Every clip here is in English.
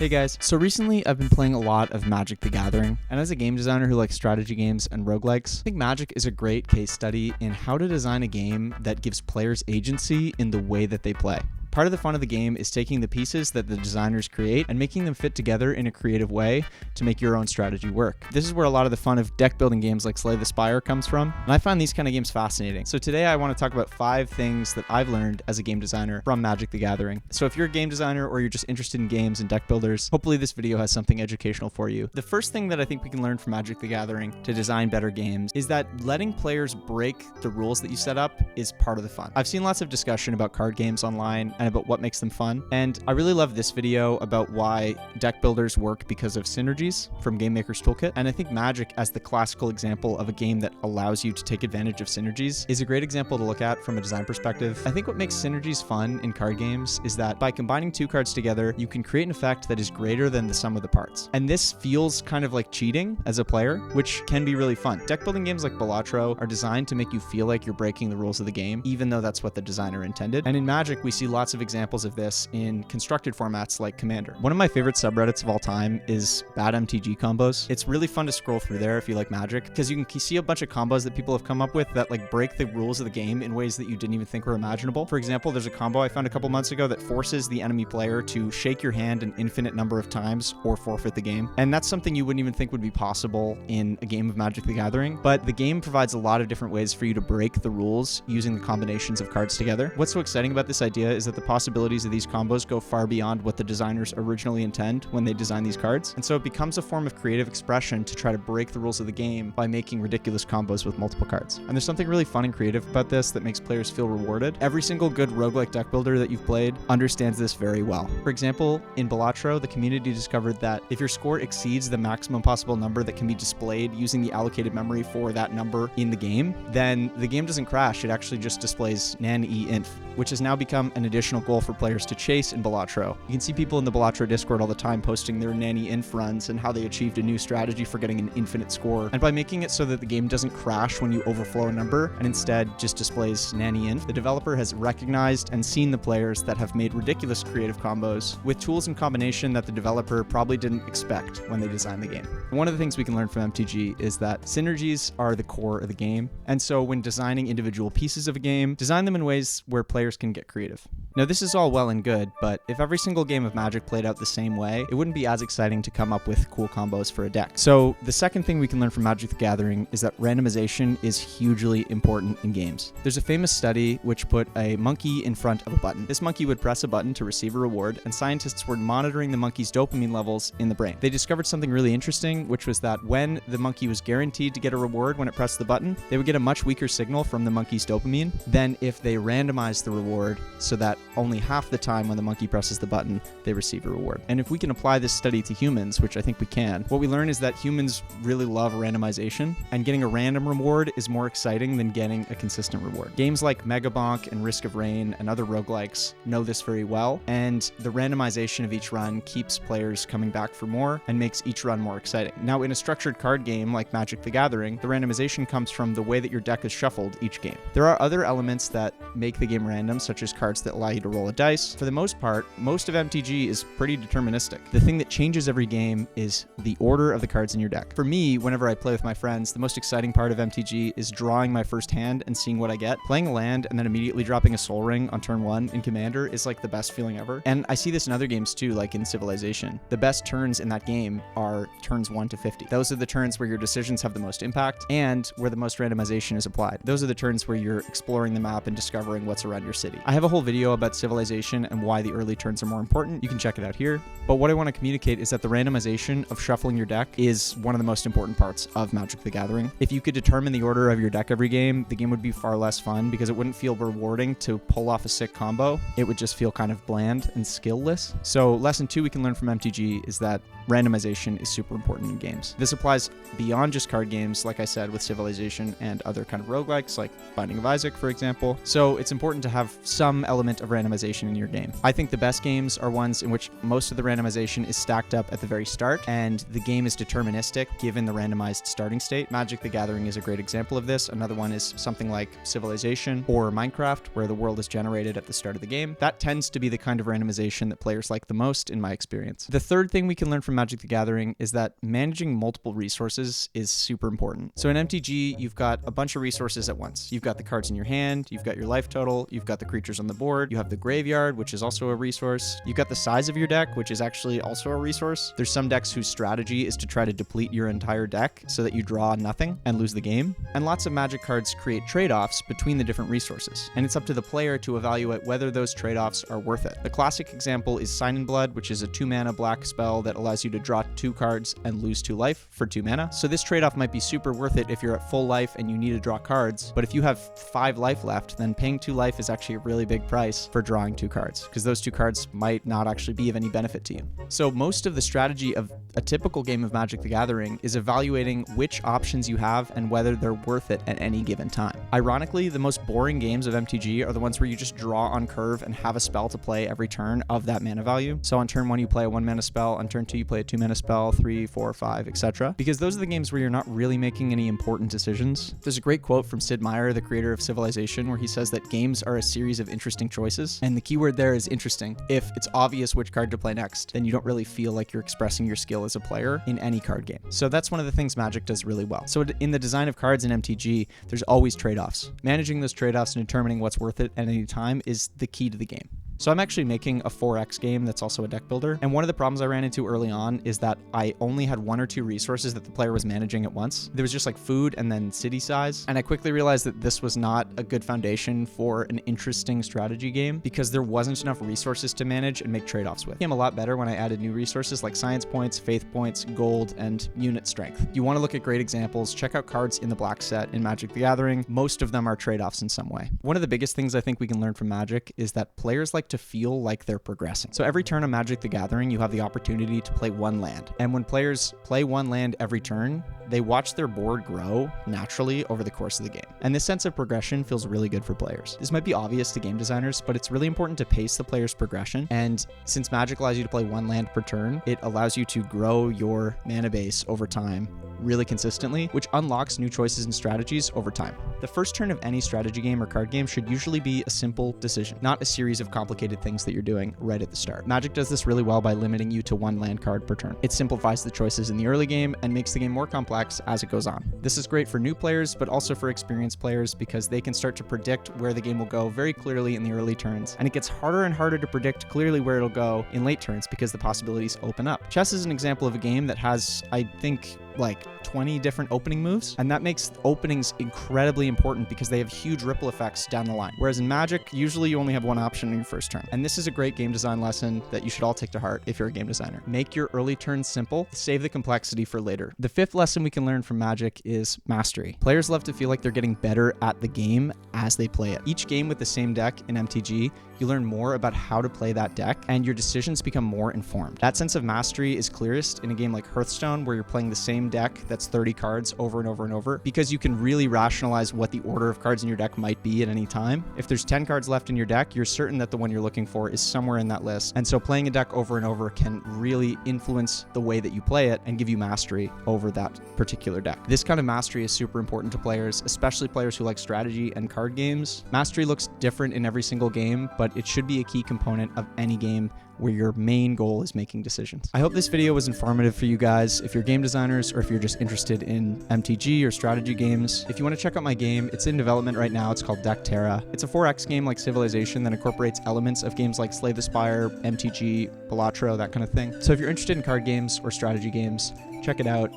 Hey guys, so recently I've been playing a lot of Magic the Gathering, and as a game designer who likes strategy games and roguelikes, I think Magic is a great case study in how to design a game that gives players agency in the way that they play. Part of the fun of the game is taking the pieces that the designers create and making them fit together in a creative way to make your own strategy work. This is where a lot of the fun of deck building games like Slay the Spire comes from, and I find these kind of games fascinating. So today I want to talk about 5 things that I've learned as a game designer from Magic the Gathering. So if you're a game designer or you're just interested in games and deck builders, hopefully this video has something educational for you. The first thing that I think we can learn from Magic the Gathering to design better games is that letting players break the rules that you set up is part of the fun. I've seen lots of discussion about card games online and about what makes them fun, and I really love this video about why deck builders work because of synergies from Game Maker's Toolkit, and I think Magic, as the classical example of a game that allows you to take advantage of synergies, is a great example to look at from a design perspective. I think what makes synergies fun in card games is that by combining 2 cards together, you can create an effect that is greater than the sum of the parts. And this feels kind of like cheating as a player, which can be really fun. Deck building games like Balatro are designed to make you feel like you're breaking the rules of the game, even though that's what the designer intended. And in Magic, we see lots of examples of this in constructed formats like Commander. One of my favorite subreddits of all time is Bad MTG Combos. It's really fun to scroll through there if you like Magic, because you can see a bunch of combos that people have come up with that like break the rules of the game in ways that you didn't even think were imaginable. For example, there's a combo I found a couple months ago that forces the enemy player to shake your hand an infinite number of times or forfeit the game. And that's something you wouldn't even think would be possible in a game of Magic the Gathering, but the game provides a lot of different ways for you to break the rules using the combinations of cards together. What's so exciting about this idea is that the possibilities of these combos go far beyond what the designers originally intend when they design these cards, and so it becomes a form of creative expression to try to break the rules of the game by making ridiculous combos with multiple cards. And there's something really fun and creative about this that makes players feel rewarded. Every single good roguelike deck builder that you've played understands this very well. For example, in Balatro, the community discovered that if your score exceeds the maximum possible number that can be displayed using the allocated memory for that number in the game, then the game doesn't crash, it actually just displays nan-e-inf, which has now become an additional goal for players to chase in Balatro. You can see people in the Balatro Discord all the time posting their nanny-inf runs and how they achieved a new strategy for getting an infinite score. And by making it so that the game doesn't crash when you overflow a number and instead just displays nanny-inf, the developer has recognized and seen the players that have made ridiculous creative combos with tools and combination that the developer probably didn't expect when they designed the game. One of the things we can learn from MTG is that synergies are the core of the game, and so when designing individual pieces of a game, design them in ways where players can get creative. Now this is all well and good, but if every single game of Magic played out the same way, it wouldn't be as exciting to come up with cool combos for a deck. So the second thing we can learn from Magic the Gathering is that randomization is hugely important in games. There's a famous study which put a monkey in front of a button. This monkey would press a button to receive a reward, and scientists were monitoring the monkey's dopamine levels in the brain. They discovered something really interesting, which was that when the monkey was guaranteed to get a reward when it pressed the button, they would get a much weaker signal from the monkey's dopamine than if they randomized the reward so that only half the time when the monkey presses the button, they receive a reward. And if we can apply this study to humans, which I think we can, what we learn is that humans really love randomization, and getting a random reward is more exciting than getting a consistent reward. Games like Megabonk and Risk of Rain and other roguelikes know this very well, and the randomization of each run keeps players coming back for more and makes each run more exciting. Now, in a structured card game like Magic the Gathering, the randomization comes from the way that your deck is shuffled each game. There are other elements that make the game random, such as cards that allow you to roll a dice. For the most part, most of MTG is pretty deterministic. The thing that changes every game is the order of the cards in your deck. For me, whenever I play with my friends, the most exciting part of MTG is drawing my first hand and seeing what I get. Playing a land and then immediately dropping a Soul Ring on turn 1 in Commander is like the best feeling ever. And I see this in other games too, like in Civilization. The best turns in that game are turns 1 to 50. Those are the turns where your decisions have the most impact and where the most randomization is applied. Those are the turns where you're exploring the map and discovering what's around your city. I have a whole video about Civilization and why the early turns are more important. You can check it out here. But what I want to communicate is that the randomization of shuffling your deck is one of the most important parts of Magic the Gathering. If you could determine the order of your deck every game, the game would be far less fun because it wouldn't feel rewarding to pull off a sick combo. It would just feel kind of bland and skill-less. So lesson 2 we can learn from MTG is that randomization is super important in games. This applies beyond just card games, like I said, with Civilization and other kind of roguelikes like Binding of Isaac, for example. So it's important to have some element of of randomization in your game. I think the best games are ones in which most of the randomization is stacked up at the very start, and the game is deterministic given the randomized starting state. Magic the Gathering is a great example of this. Another one is something like Civilization or Minecraft, where the world is generated at the start of the game. That tends to be the kind of randomization that players like the most, in my experience. The third thing we can learn from Magic the Gathering is that managing multiple resources is super important. So in MTG, you've got a bunch of resources at once. You've got the cards in your hand, you've got your life total, you've got the creatures on the board, you have the graveyard, which is also a resource. You've got the size of your deck, which is actually also a resource. There's some decks whose strategy is to try to deplete your entire deck so that you draw nothing and lose the game. And lots of Magic cards create trade-offs between the different resources, and it's up to the player to evaluate whether those trade-offs are worth it. The classic example is Sign in Blood, which is a 2-mana black spell that allows you to draw 2 cards and lose 2 life for 2 mana. So this trade-off might be super worth it if you're at full life and you need to draw cards, but if you have 5 life left, then paying 2 life is actually a really big price for drawing 2 cards, because those 2 cards might not actually be of any benefit to you. So most of the strategy of a typical game of Magic the Gathering is evaluating which options you have and whether they're worth it at any given time. Ironically, the most boring games of MTG are the ones where you just draw on curve and have a spell to play every turn of that mana value. So on turn 1 you play a 1-mana spell, on turn 2 you play a 2-mana spell, 3, 4, 5, etc. Because those are the games where you're not really making any important decisions. There's a great quote from Sid Meier, the creator of Civilization, where he says that games are a series of interesting choices, and the keyword there is interesting. If it's obvious which card to play next, then you don't really feel like you're expressing your skill as a player in any card game. So that's one of the things Magic does really well. So in the design of cards in MTG, there's always trade-offs. Managing those trade-offs and determining what's worth it at any time is the key to the game. So I'm actually making a 4X game that's also a deck builder, and one of the problems I ran into early on is that I only had 1 or 2 resources that the player was managing at once. There was just like food and then city size, and I quickly realized that this was not a good foundation for an interesting strategy game because there wasn't enough resources to manage and make trade-offs with. It became a lot better when I added new resources like science points, faith points, gold, and unit strength. If you want to look at great examples, check out cards in the black set in Magic the Gathering. Most of them are trade-offs in some way. One of the biggest things I think we can learn from Magic is that players like to feel like they're progressing. So every turn of Magic the Gathering, you have the opportunity to play 1 land. And when players play 1 land every turn, they watch their board grow naturally over the course of the game. And this sense of progression feels really good for players. This might be obvious to game designers, but it's really important to pace the player's progression. And since Magic allows you to play 1 land per turn, it allows you to grow your mana base over time really consistently, which unlocks new choices and strategies over time. The first turn of any strategy game or card game should usually be a simple decision, not a series of complicated things that you're doing right at the start. Magic does this really well by limiting you to 1 land card per turn. It simplifies the choices in the early game and makes the game more complex as it goes on. This is great for new players, but also for experienced players because they can start to predict where the game will go very clearly in the early turns, and it gets harder and harder to predict clearly where it'll go in late turns because the possibilities open up. Chess is an example of a game that has, I think, like 20 different opening moves, and that makes openings incredibly important because they have huge ripple effects down the line. Whereas in Magic, usually you only have 1 option in your first turn. And this is a great game design lesson that you should all take to heart if you're a game designer. Make your early turns simple, save the complexity for later. The 5th lesson we can learn from Magic is mastery. Players love to feel like they're getting better at the game as they play it. Each game with the same deck in MTG, you learn more about how to play that deck, and your decisions become more informed. That sense of mastery is clearest in a game like Hearthstone, where you're playing the same deck that's 30 cards over and over and over, because you can really rationalize what the order of cards in your deck might be at any time. If there's 10 cards left in your deck, you're certain that the one you're looking for is somewhere in that list, and so playing a deck over and over can really influence the way that you play it and give you mastery over that particular deck. This kind of mastery is super important to players, especially players who like strategy and card games. Mastery looks different in every single game, but it should be a key component of any game where your main goal is making decisions. I hope this video was informative for you guys if you're game designers or if you're just interested in MTG or strategy games. If you want to check out my game, it's in development right now. It's called Deck Terra. It's a 4X game like Civilization that incorporates elements of games like Slay the Spire, MTG, Balatro, that kind of thing. So if you're interested in card games or strategy games, check it out.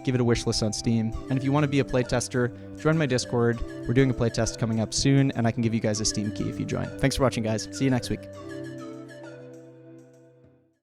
Give it a wish list on Steam. And if you want to be a playtester, join my Discord. We're doing a playtest coming up soon, and I can give you guys a Steam key if you join. Thanks for watching, guys. See you next week.